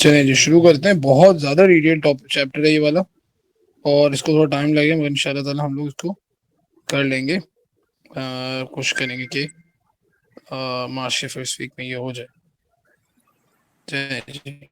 चलिए जी शुरू करते हैं। बहुत ज्यादा डिटेल टॉप चैप्टर है ये वाला, और इसको थोड़ा टाइम लगेगा मगर इंशाल्लाह ताला हम लोग इसको कर लेंगे। कोशिश करेंगे कि मार्च के फर्स्ट वीक में ये हो जाए। चलिए जी।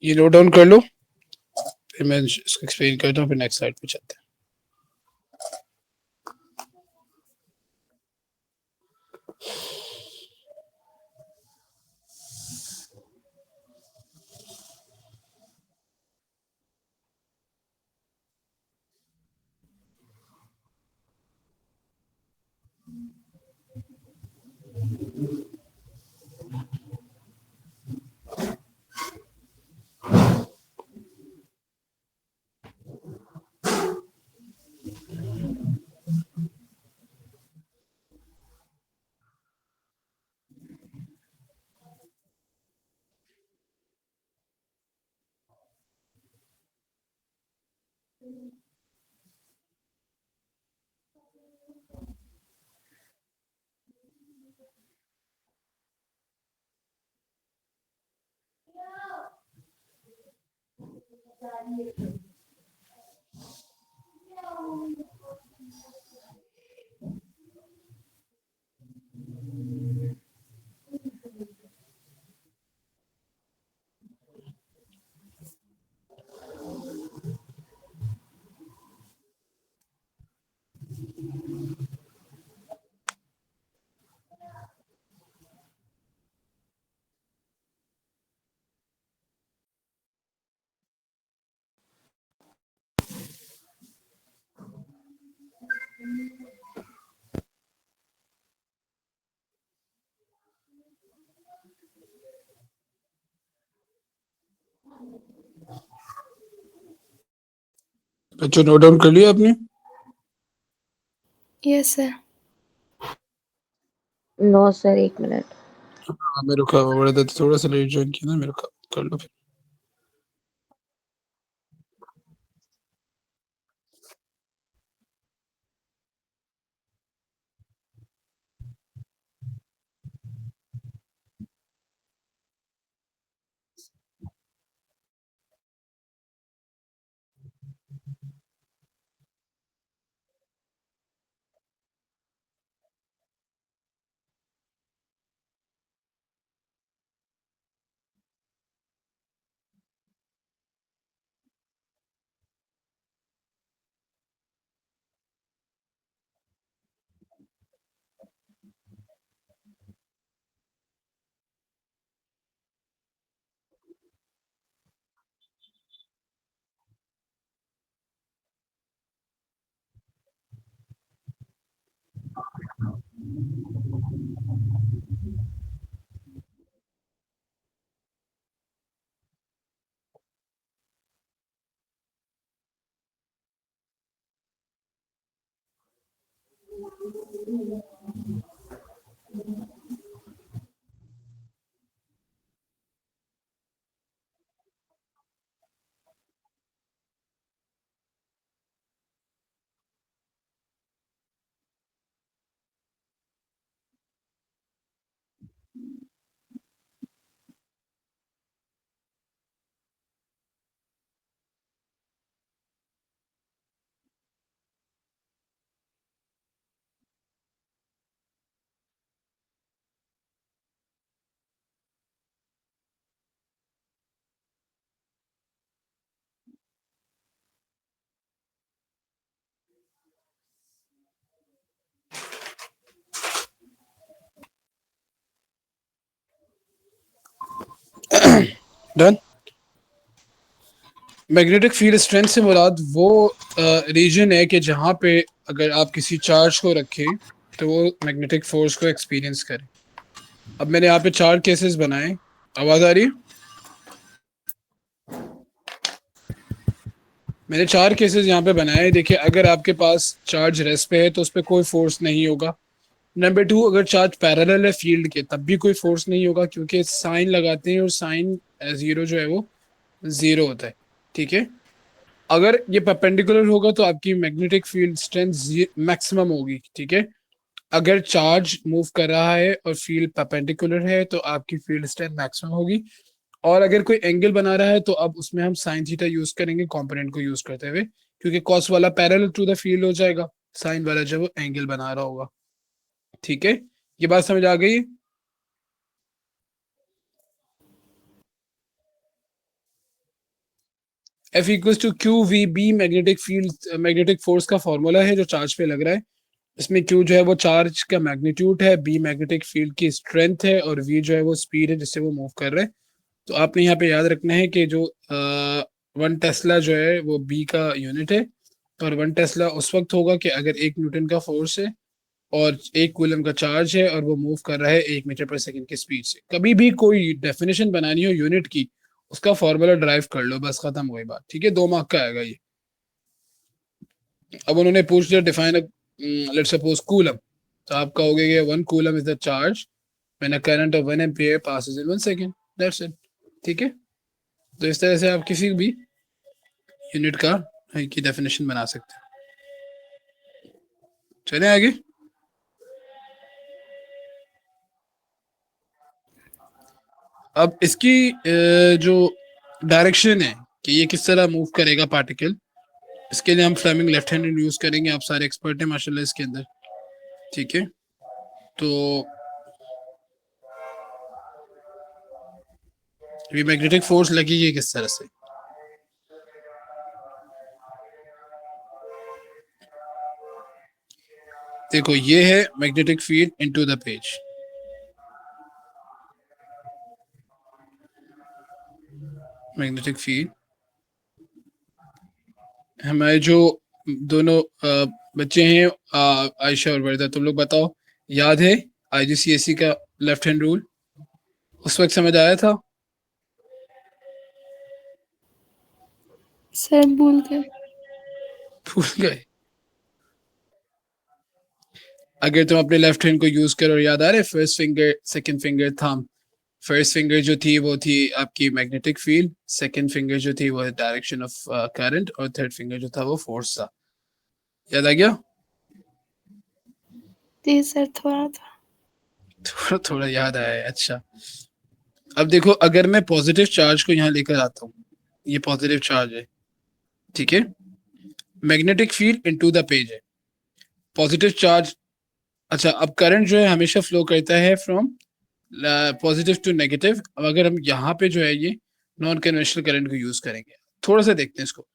ये नोट डाउन कर लो, फिर मैं इसको एक्सप्लेन करता हूँ, फिर नेक्स्ट स्लाइड पे चलते हैं। बच्चों नोट डाउन कर लिया आपने? Yes sir. No sir, 1 minute. हाँ, मैं रुका हुआ बड़ा था, थोड़ा सा लेट ज्वाइन किया ना, मैं रुका, कर लो फिर। डन। मैग्नेटिक फील्ड स्ट्रेंथ से मुराद वो रीजन है कि जहां पे अगर आप किसी चार्ज को रखें तो वो मैग्नेटिक फोर्स को एक्सपीरियंस करे। अब मैंने यहाँ पे 4 केसेस बनाए। आवाज आ रही है? मैंने 4 केसेस यहाँ पे बनाए। देखिए, अगर आपके पास चार्ज रेस्ट पे है तो उस पर कोई फोर्स नहीं होगा। नंबर 2, अगर चार्ज पैरेलल है फील्ड के तब भी कोई फोर्स नहीं होगा, क्योंकि साइन लगाते हैं और साइन जीरो जो है वो जीरो होता है। ठीक है। अगर ये परपेंडिकुलर होगा तो आपकी मैग्नेटिक फील्ड स्ट्रेंथ मैक्सिमम होगी। ठीक है। अगर चार्ज मूव कर रहा है और फील्ड परपेंडिकुलर है तो आपकी फील्ड स्ट्रेंथ मैक्सिमम होगी। और अगर कोई एंगल बना रहा है तो अब उसमें हम साइन थीटा यूज करेंगे कंपोनेंट को यूज करते हुए, क्योंकि कॉस वाला पैरेलल टू द फील्ड हो जाएगा, साइन वाला जब वो एंगल बना रहा होगा। ठीक है। ये बात समझ आ गई? F equals to Q V B magnetic field, magnetic force का फॉर्मूला है जो चार्ज पे लग रहा है। इसमें क्यू जो है वो चार्ज का मैग्नीट्यूड है, बी मैग्नेटिक फील्ड की स्ट्रेंथ है, और वी जो है वो स्पीड है जिससे वो मूव कर रहे हैं। तो आपने यहाँ पे याद रखना है कि जो 1 टेस्ला जो है वो बी का यूनिट है। और 1 टेस्ला उस वक्त होगा कि अगर 1 न्यूटन का फोर्स है और 1 कूलम का चार्ज है और वो मूव कर रहा है 1 मीटर पर सेकंड की स्पीड से। कभी भी कोई डेफिनेशन बनानी हो यूनिट की, उसका फॉर्मूला ड्राइव कर लो, बस खत्म हुई बात। ठीक है, 2 मार्क का आएगा ये। अब उन्होंने पूछ लिया डिफाइन लेट्स सपोज कूलम, तो आप कहोगे कि 1 coulomb is the charge when a current of 1 ampere passes in 1 second. That's it. ठीक है। तो इस तरह से आप किसी भी यूनिट का की डेफिनेशन बना सकते हैं। चले आगे। अब इसकी जो डायरेक्शन है कि ये किस तरह मूव करेगा पार्टिकल, इसके लिए हम फ्लेमिंग लेफ्ट हैंड यूज करेंगे। आप सारे एक्सपर्ट हैं माशाल्लाह इसके अंदर। ठीक है। तो ये मैग्नेटिक फोर्स लगेगी किस तरह से? देखो, ये है magnetic field into the page. Magnetic field, हमारे जो दोनों बच्चे हैं, आयशा और वर्दा, तुम लोग बताओ, याद है आईजीसीएसई का लेफ्ट हैंड रूल? उस वक्त समझ आया था? सर भूल गए। भूल गए? अगर तुम अपने लेफ्ट हैंड को यूज करो, याद आ रहा है? First finger, second finger, thumb. First finger जो थी वो थी आपकी मैग्नेटिक फील्ड, सेकंड फिंगर जो थी वो डायरेक्शन ऑफ करंट, और थर्ड फिंगर जो था वो फोर्स था। याद आ गया? जी सर, थोड़ा था। थोड़ा थोड़ा याद आया है, अच्छा। अब देखो, अगर मैं पॉजिटिव चार्ज को यहाँ लेकर आता हूँ, ये पॉजिटिव चार्ज है। ठीक है। Magnetic field into the page है, पॉजिटिव चार्ज। अच्छा, अब करंट जो है हमेशा फ्लो करता है फ्रॉम पॉजिटिव टू नेगेटिव। अब अगर हम यहाँ पे जो है ये नॉन कन्वेंशनल करंट को यूज करेंगे, थोड़ा सा देखते हैं इसको।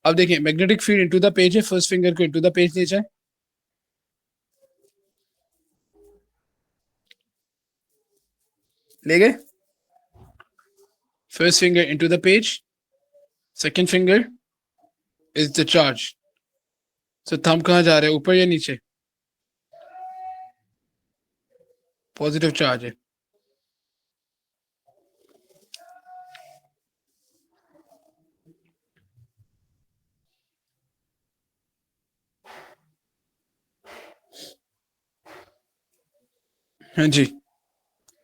अब देखिए, magnetic field into the page है, फर्स्ट फिंगर को इनटू द पेज ले जाए, ले गए, first finger into the page, second finger is the charge. So thumb कहाँ जा रहा है, ऊपर या नीचे? पॉजिटिव चार्ज है। हाँ जी,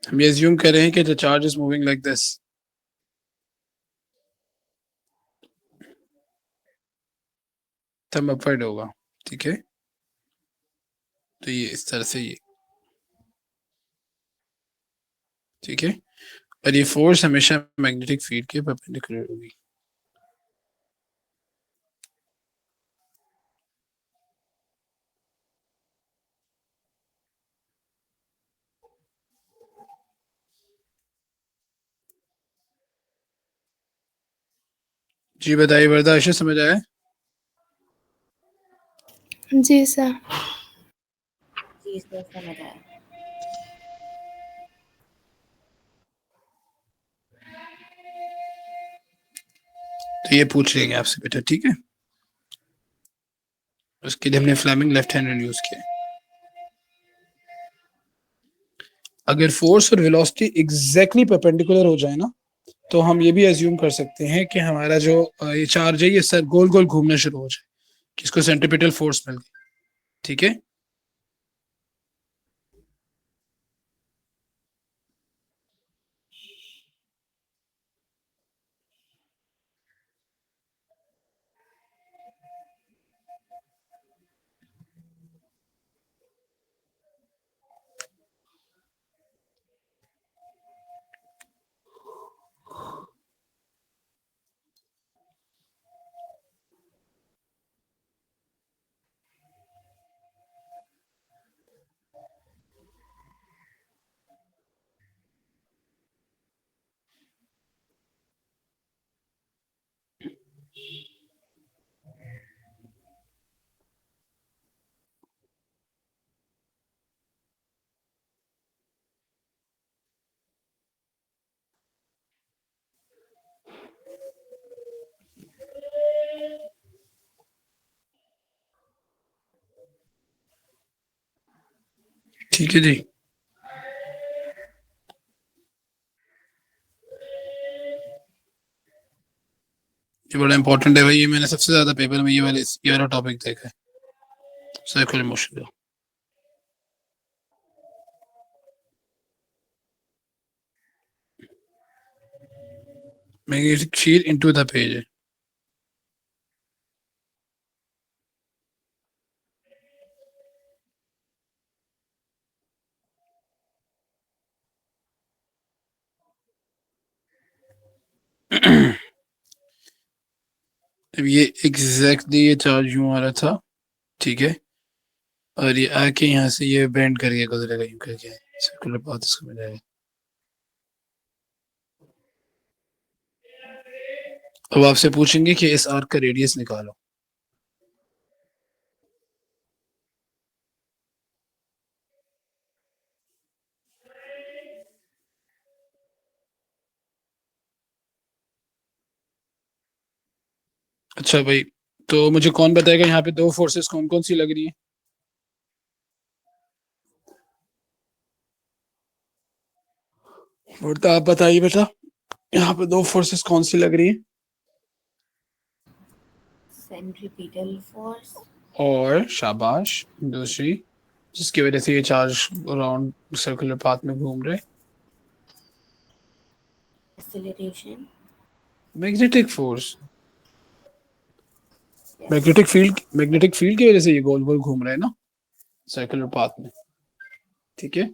हम ये assume कर रहे हैं कि the charge is moving like this। Thumb upward होगा, ठीक है। तो ये इस तरह से, ये ठीक है। और ये फोर्स हमेशा मैग्नेटिक फील्ड के परपेंडिकुलर होगी। जी बताइए वर्दा, ऐसे समझ आया? जी सर। जी सर, समझ आया। तो ये पूछ लेंगे आपसे बेटा, ठीक है। उसके लिए हमने फ्लेमिंग लेफ्ट हैंड यूज किया। अगर फोर्स और वेलोसिटी एग्जैक्टली परपेंडिकुलर हो जाए ना, तो हम ये भी एज्यूम कर सकते हैं कि हमारा जो ये चार्ज है ये सर गोल गोल घूमना शुरू हो जाए, किसको सेंट्रीपिटल फोर्स मिल गई, ठीक है। ठीक है जी। ये बड़ा इंपॉर्टेंट है भाई, ये मैंने सबसे ज्यादा पेपर में ये वाला टॉपिक देखा है, सर्कुलर मोशन का। Magnetic field into the page है। अब ये एग्जैक्टली ये चार्ज यूं आ रहा था, ठीक है, और ये आके यहाँ से ये बेंड करके गुजरेगा यूं करके, सर्कुलर पाथ इसको मिलेगा। अब आपसे पूछेंगे कि इस आर्क का रेडियस निकालो। अच्छा भाई, तो मुझे कौन बताएगा यहाँ पे दो फोर्सेस कौन कौन सी लग रही है? और तो आप बताइए बेटा, यहाँ पे दो फोर्सेस कौन सी लग रही है? सेंट्रीपिटल फोर्स और शाबाश, दूसरी जिसकी वजह से ये चार्ज अराउंड सर्कुलर पाथ में घूम रहे? Acceleration magnetic force. Magnetic field की वजह से ये गोल गोल घूम रहे हैं ना सर्कुलर पाथ में, ठीक है।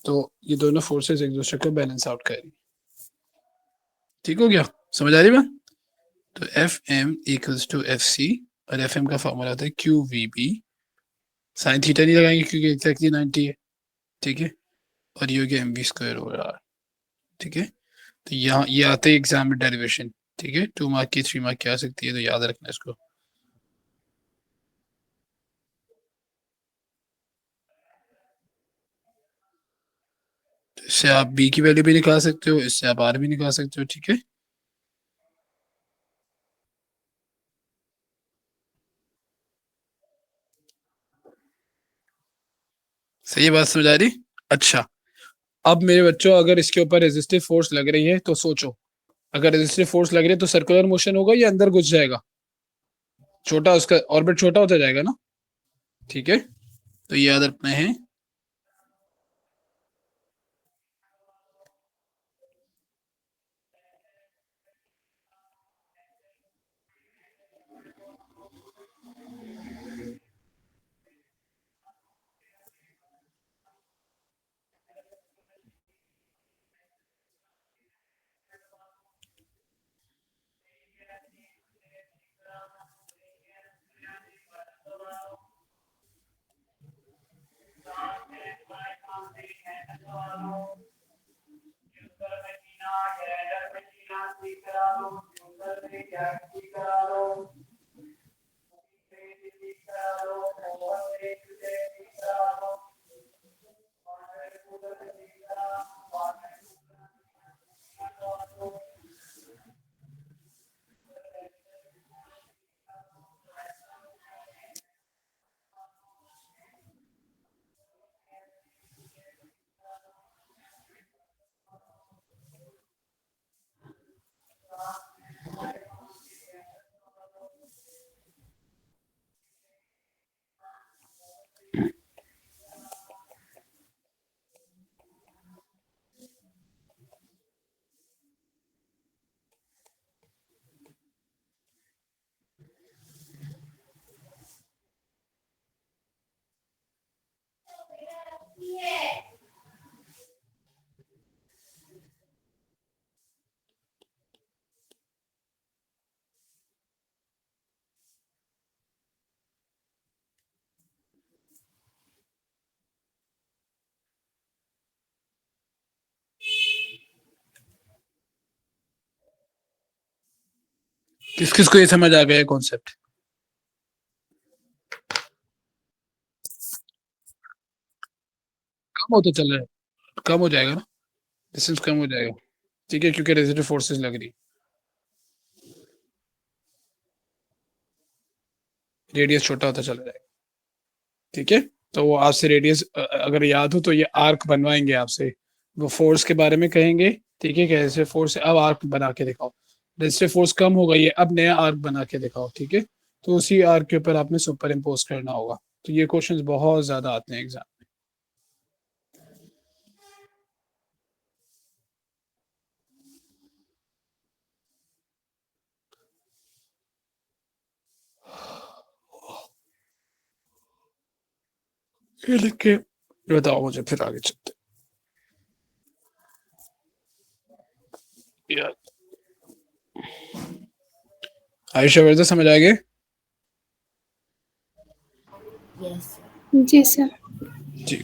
तो ये दोनों फोर्सेस एक दूसरे को बैलेंस आउट कर रही है, ठीक हो गया, समझ आ रही बात? तो F M equals to F C और एफ एम का फॉर्मूला होता है Q V B, sine theta नहीं लगाएंगे क्योंकि एक्जैक्टली 90 है, ठीक है, और ये हो गया M B square over R, ठीक है। तो यहाँ ये आते हैं एग्जाम में डेरिवेशन, ठीक है, 2 मार्क की 3 मार्क की आ सकती है, तो याद रखना इसको। तो इससे आप बी की वैल्यू भी निकाल सकते हो, इससे आप आर भी निकाल सकते हो, ठीक है। सही बात समझ आ रही? अच्छा, अब मेरे बच्चों अगर इसके ऊपर रेजिस्टिव फोर्स लग रही है तो सोचो, अगर रेजिस्टिव फोर्स लग रही है तो सर्कुलर मोशन होगा या अंदर घुस जाएगा? छोटा, उसका ऑर्बिट छोटा होता जाएगा ना, ठीक है। तो ये याद रखना है। किस किस को ये समझ आ गया कॉन्सेप्ट? कम होता चल रहा है, कम हो जाएगा ना, डिस्टेंस कम हो जाएगा, ठीक है, क्योंकि रेजिस्टिव फोर्सेस लग रही, रेडियस छोटा होता चला जाएगा, ठीक है। तो वो आपसे रेडियस अगर याद हो तो ये आर्क बनवाएंगे आपसे, वो फोर्स के बारे में कहेंगे, ठीक है, कैसे फोर्स है, अब आर्क बना के दिखाओ, रेजिस्टिव फोर्स कम हो गई है, अब नया आर्क बना के दिखाओ, ठीक है। तो उसी आर्क के ऊपर आपने सुपर इम्पोज करना होगा। तो ये क्वेश्चंस बहुत ज्यादा आते हैं एग्जाम में। ये लिख के बताओ मुझे, फिर आगे चलते हैं। आयुषा वर्धा समझ आ गए? Yes, sir. जी सर। जी।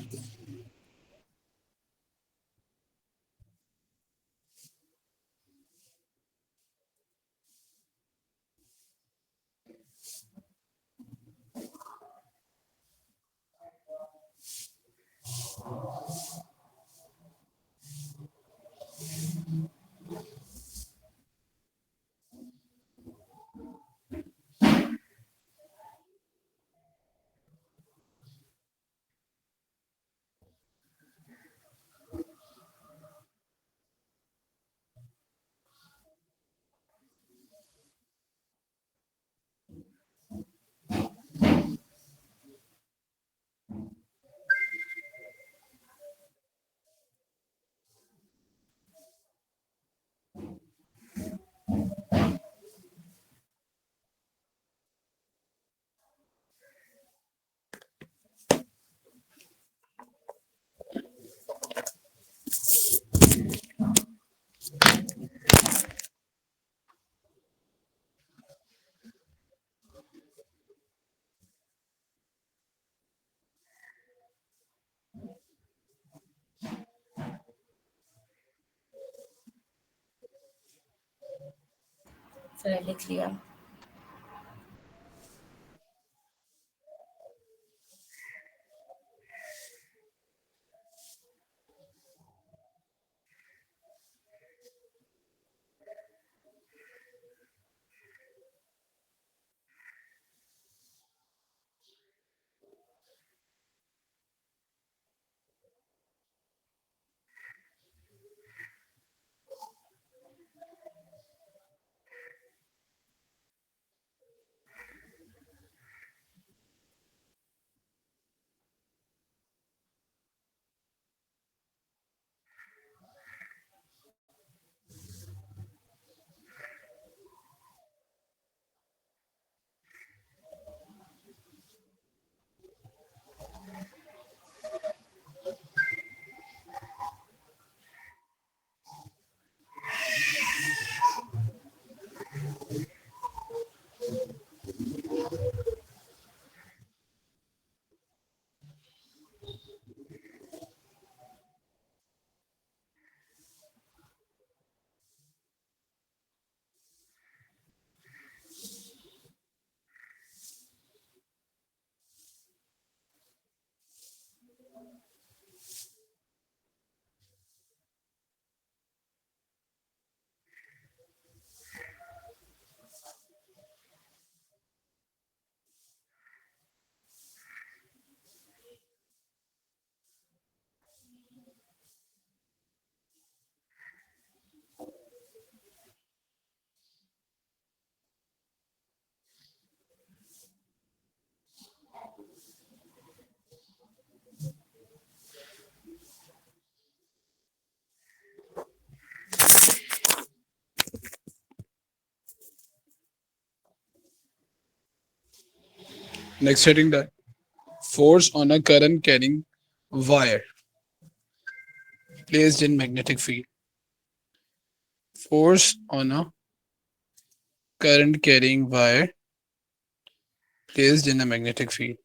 चलो लिख लिया. Next heading that force on a current carrying wire placed in magnetic field. Force on a current carrying wire placed in a magnetic field.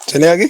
चले आगे.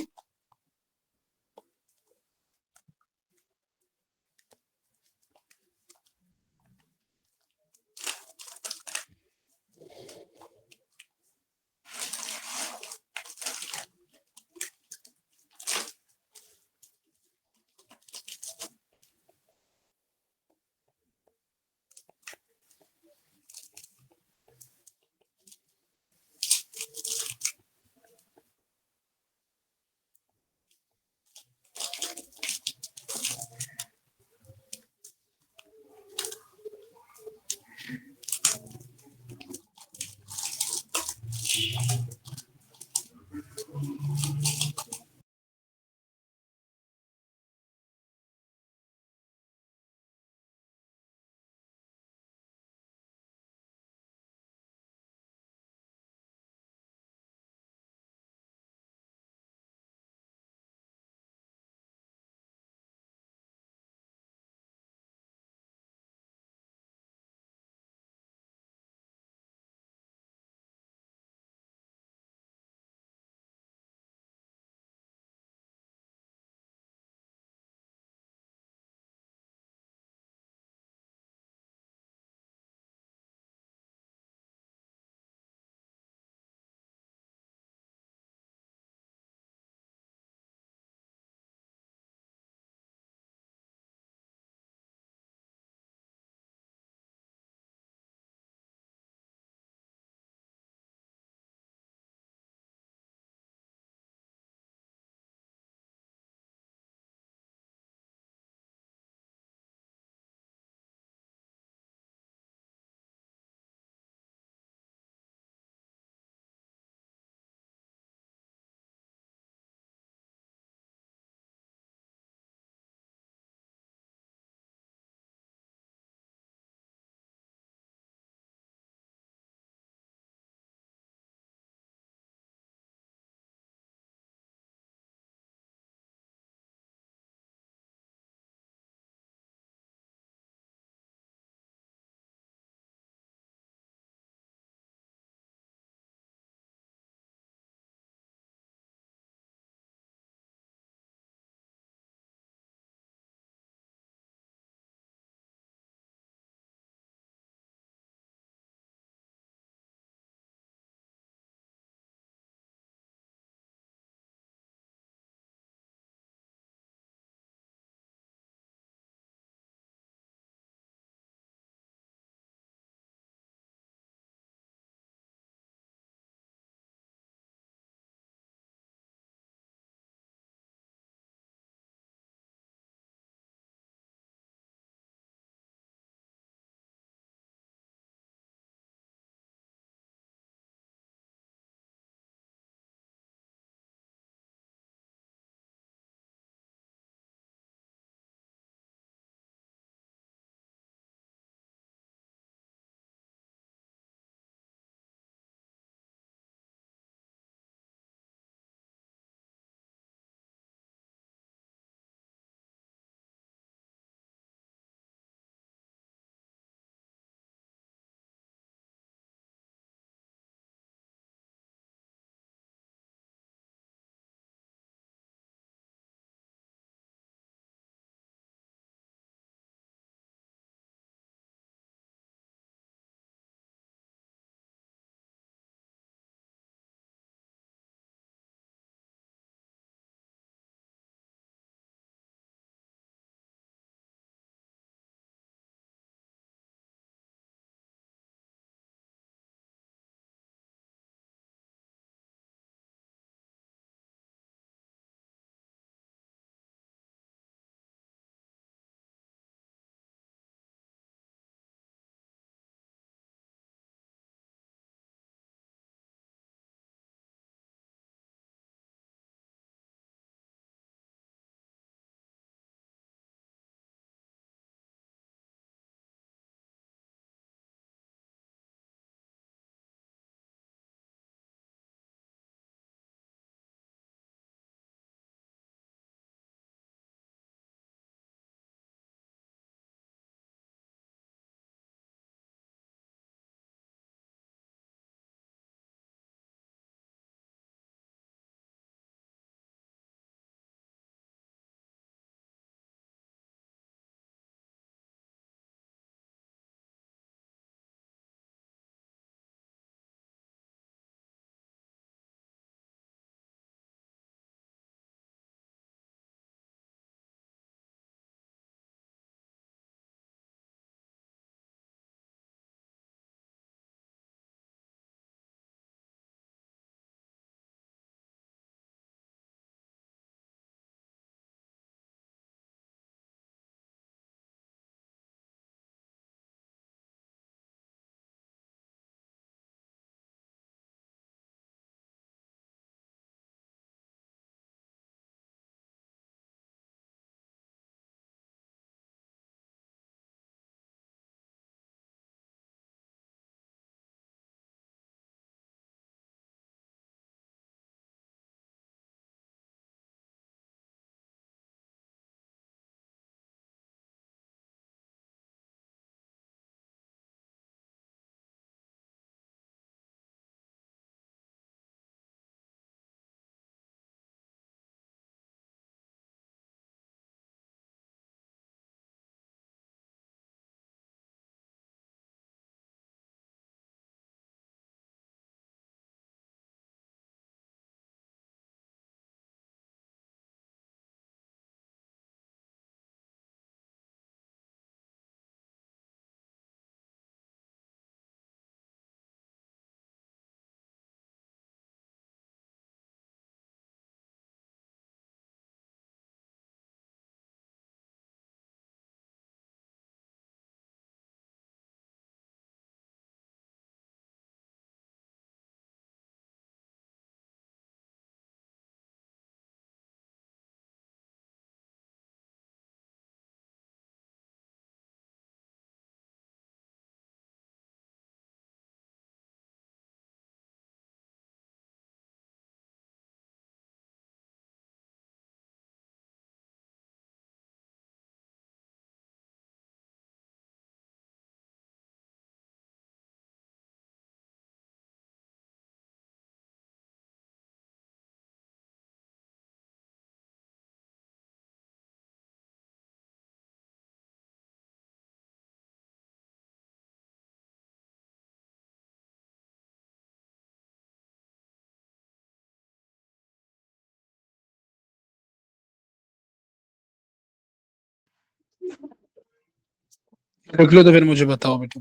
रख लो तो फिर मुझे बताओ बेटा।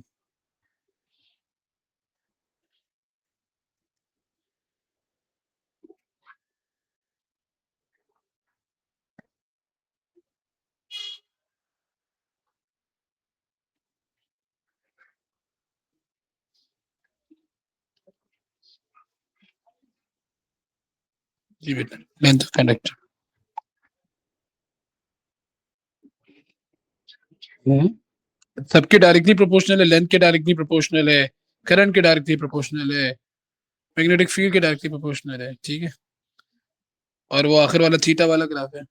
जी बेटा, लेंथ ऑफ कंडक्टर। सबके डायरेक्टली प्रोपोर्शनल है, लेंथ के डायरेक्टली प्रोपोर्शनल है, करंट के डायरेक्टली प्रोपोर्शनल है, मैग्नेटिक फील्ड के डायरेक्टली प्रोपोर्शनल है, ठीक है। और वो आखिर वाला थीटा वाला ग्राफ है।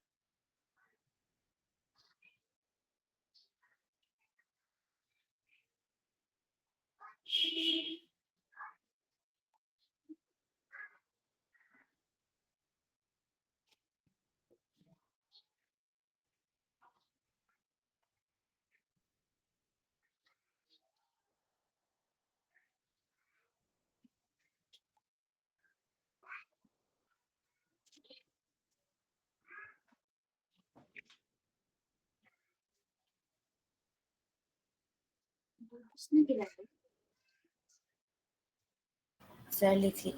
सर लिखिए।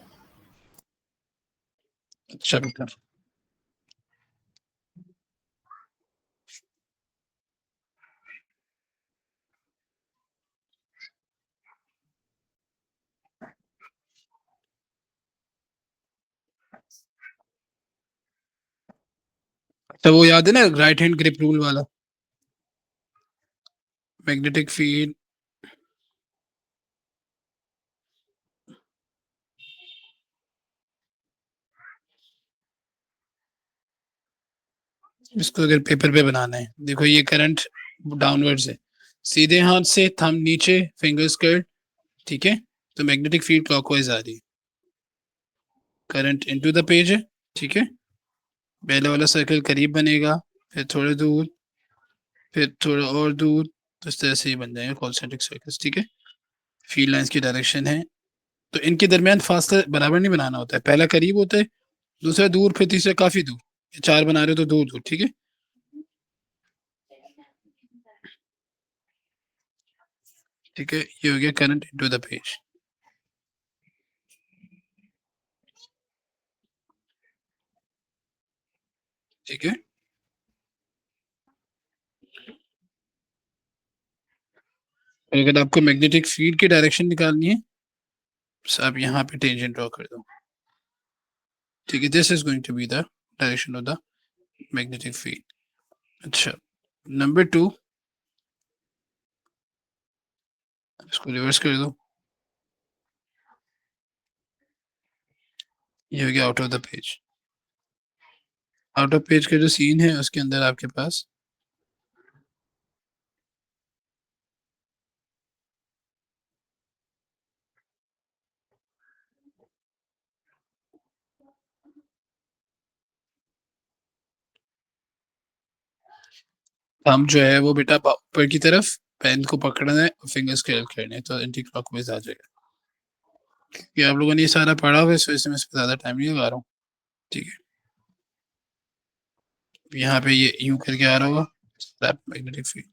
अच्छा बेटा, तो वो याद है ना राइट हैंड ग्रिप रूल वाला, मैग्नेटिक फील्ड इसको अगर पेपर पे बनाना है, देखो ये करंट डाउनवर्ड्स है, सीधे हाथ से थंब नीचे, फिंगर्स कर्ल, ठीक है। तो मैग्नेटिक फील्ड क्लॉकवाइज आ रही है, करंट इनटू द पेज है, ठीक है। पहले वाला सर्कल करीब बनेगा, फिर थोड़े दूर, फिर थोड़ा और दूर, तो इस तरह से ही बन जाएंगे कॉन्सेंट्रिक सर्कल्स, ठीक है। फील्ड लाइंस की डायरेक्शन है, तो इनके दरमियान फासला बराबर नहीं बनाना होता है, पहला करीब होता है, दूसरा दूर, फिर तीसरा काफी दूर। ये चार बना रहे हो तो दूर दूर, ठीक है। ठीक है, ये हो गया करंट इनटू द पेज, ठीक है। और अगर आपको मैग्नेटिक फील्ड की डायरेक्शन निकालनी है, तो आप यहाँ पे टेंजेंट ड्रॉ कर दो, ठीक है। This is going to be the direction of the magnetic field. अच्छा, नंबर 2, इसको रिवर्स कर दो, ये हो गया out of the page. Out of page का जो सीन है उसके अंदर आपके पास थंब जो है वो बेटा ऊपर की तरफ, पेन को पकड़ना है और फिंगर्स कर्ल करने हैं, तो एंटी क्लॉकवाइज आ जाएगा। ये आप लोगों ने ये सारा पढ़ा हुआ है, इस वजह से मैं इस पर ज्यादा टाइम नहीं लगा रहा हूँ, ठीक है। यहाँ पे ये यूं करके आ रहा होगा मैग्नेटिक फील्ड,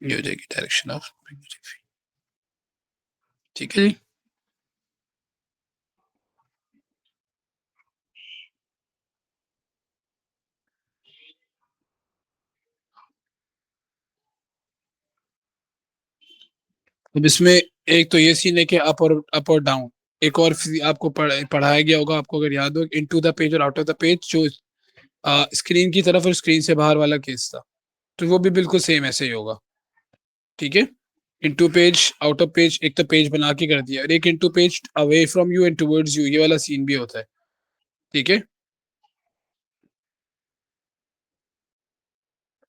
ये हो जाएगी डायरेक्शन ऑफ मैग्नेटिक फील्ड, ठीक है जी। अब इसमें एक तो ये सीन है कि अप और डाउन, एक और आपको पढ़ाया गया होगा, आपको अगर याद हो, इनटू द पेज और आउट ऑफ द पेज, जो स्क्रीन की तरफ और स्क्रीन से बाहर वाला केस था, तो वो भी बिल्कुल सेम ऐसे ही होगा, ठीक है। Into page, out of page, एक तो पेज बना के कर दिया, और एक into page away from you and towards you, ये वाला सीन भी होता है, ठीक है।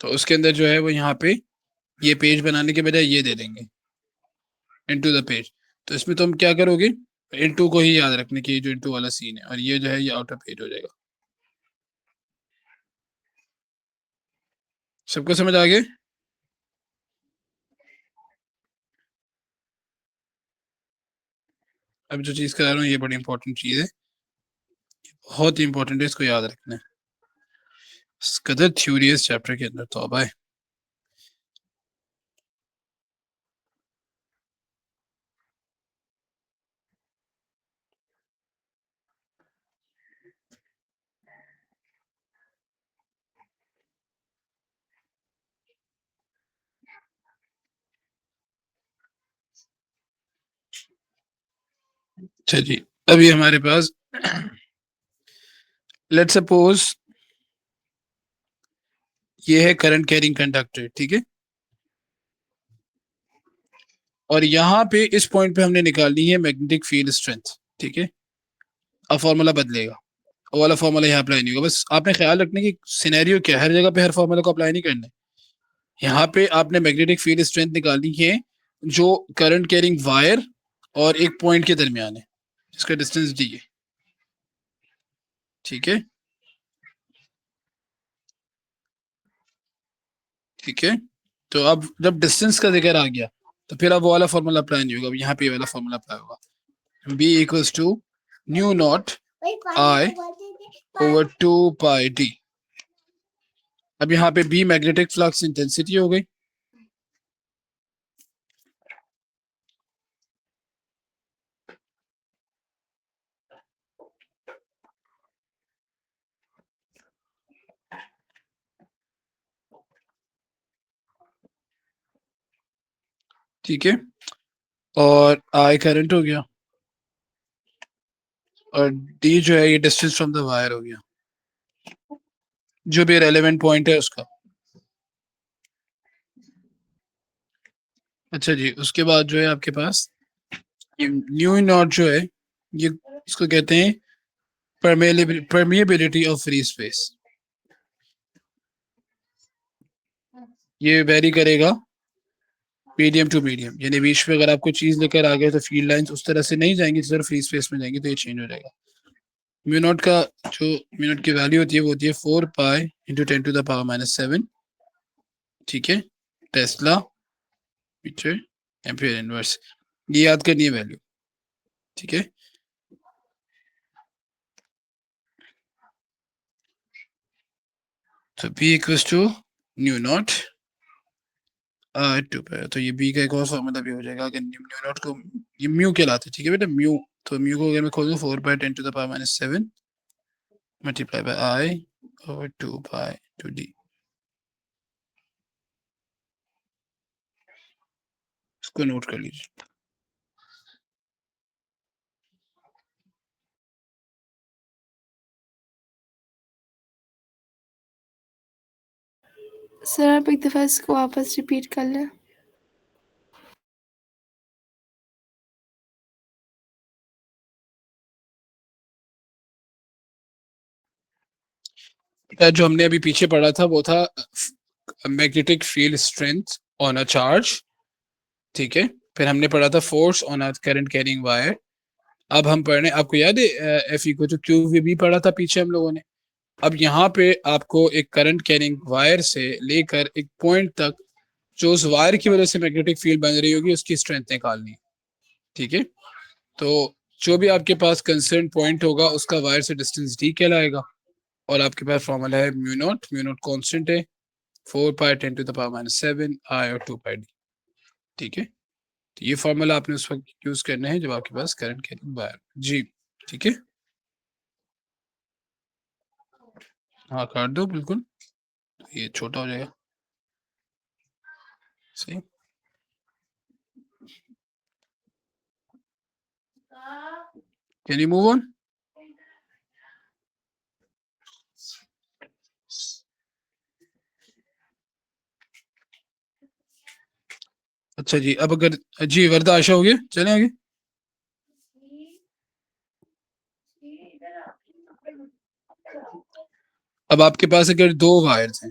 तो उसके अंदर जो है वो यहाँ पे ये पेज बनाने के बजाय ये दे देंगे इनटू द पेज, तो इसमें तुम क्या करोगे, इनटू को ही याद रखने की, जो इनटू वाला सीन है, और ये जो है ये आउट ऑफ पेज हो जाएगा। सबको समझ आ गया? अब जो चीज करा रहा हूँ ये बड़ी इंपॉर्टेंट चीज है, बहुत ही इंपॉर्टेंट है, इसको याद रखना है। इस कदर थ्योरी है इस चैप्टर के अंदर, तौबा है। अच्छा जी, अभी हमारे पास लेट सपोज ये है करंट कैरिंग कंडक्टर, ठीक है। और यहाँ पे इस पॉइंट पे हमने निकालनी है मैग्नेटिक फील्ड स्ट्रेंथ, ठीक है। अब फॉर्मूला बदलेगा, वो वाला फॉर्मूला यहाँ अप्लाई नहीं होगा। बस आपने ख्याल रखना कि सिनेरियो क्या है, हर जगह पे हर फॉर्मूला को अप्लाई नहीं करना है। यहाँ पे आपने मैग्नेटिक फील्ड स्ट्रेंथ निकालनी है जो करंट कैरिंग वायर और एक पॉइंट के दरमियान है, जिसका डिस्टेंस डी है, ठीक है। ठीक है, तो अब जब डिस्टेंस का जिक्र आ गया तो फिर अब वो वाला फॉर्मूला अप्लाई नहीं होगा, अब यहाँ पे ये वाला फॉर्मूला अप्लाई होगा। B equals to new naught I over 2 pi D. अब यहाँ पे बी मैग्नेटिक फ्लक्स इंटेंसिटी हो गई, ठीक है। और आई करंट हो गया, और डी जो है ये डिस्टेंस फ्रॉम द वायर हो गया, जो भी रेलेवेंट पॉइंट है उसका। अच्छा जी, उसके बाद जो है आपके पास न्यू नॉट जो है, ये इसको कहते हैं परमेबिलिटी ऑफ फ्री स्पेस। ये वेरी करेगा मीडियम टू मीडियम, यानी बीच में अगर आपको चीज लेकर आ गए तो फील्ड लाइंस उस तरह से नहीं जाएंगी, सिर्फ फ्री स्पेस में जाएंगी, तो ये चेंज हो जाएगा। म्यू नॉट का जो म्यू नॉट की वैल्यू होती है वो होती है 4 पाई × 10⁻⁷, ठीक है। टेस्ला मीटर एम्पियर इनवर्स, ये याद करनी है वैल्यू, ठीक है। तो B equals to new naught two pi, तो ये बी का एक और फॉर्मूला भी हो जाएगा कि न्यू नॉट को ये म्यू कहलाते हैं, ठीक है बेटा, म्यू। तो म्यू को अगर मैं खोलूँ 4 पाई × 10⁻⁷ multiply by I over 2 pi × D. इसको नोट कर लीजिए। सर आप एक दफ़ा इसको वापस रिपीट कर लें। जो हमने अभी पीछे पढ़ा था वो था magnetic field strength on a charge, ठीक है। फिर हमने पढ़ा था force on a current carrying wire. अब हम पढ़ रहे हैं, आपको याद है F equal to Q V B पढ़ा था पीछे हम लोगों ने। अब यहाँ पे आपको एक करंट कैरिंग वायर से लेकर एक पॉइंट तक जो उस वायर की वजह से मैग्नेटिक फील्ड बन रही होगी उसकी स्ट्रेंथ निकालनी है, ठीक है। तो जो भी आपके पास कंसर्न पॉइंट होगा उसका वायर से डिस्टेंस डी कहलाएगा, और आपके पास फॉर्मूला है म्यू नॉट कांस्टेंट है 4 पाई × 10⁻⁷ आई और 2 पाई डी, ठीक है। तो ये फॉर्मूला आपने उस वक्त यूज करना है जब आपके पास करंट कैरिंग वायर जी, ठीक है। हाँ काट दो बिल्कुल, ये छोटा हो जाएगा, सही। Can you move on. अच्छा जी, अब अगर जी वर्दा आशा हो गया, चलें आगे। अब आपके पास अगर दो वायर्स हैं,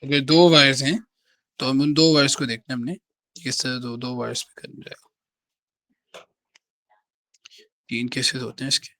अगर दो वायर्स हैं तो हम उन दो वायर्स को देखते हैं हमने किस तरह दो दो वायर्स पे करना जाएगा। तीन केसेस होते हैं इसके।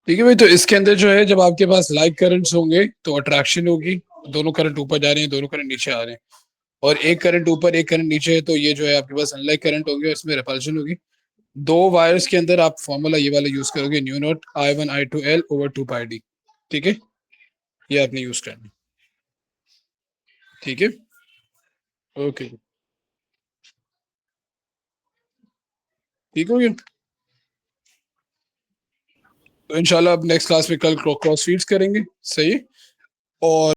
ठीक है भाई। तो इसके अंदर जो है, जब आपके पास लाइक करंट्स होंगे तो अट्रैक्शन होगी, दोनों करंट ऊपर जा रहे हैं, दोनों करंट नीचे आ रहे हैं, और एक करंट ऊपर एक करंट नीचे है, तो ये जो है आपके पास अनलाइक करंट होंगे और इसमें रिपल्शन होगी। दो वायर्स के अंदर आप फॉर्मूला ये वाला यूज करोगे, new not I1 I2 L over 2 pi D. ठीक है, ये आपने यूज करना है। ठीक है, ओके, ठीक हो गया। तो इंशाल्लाह अब नेक्स्ट क्लास में कल क्रॉस फीड्स करेंगे, सही है। और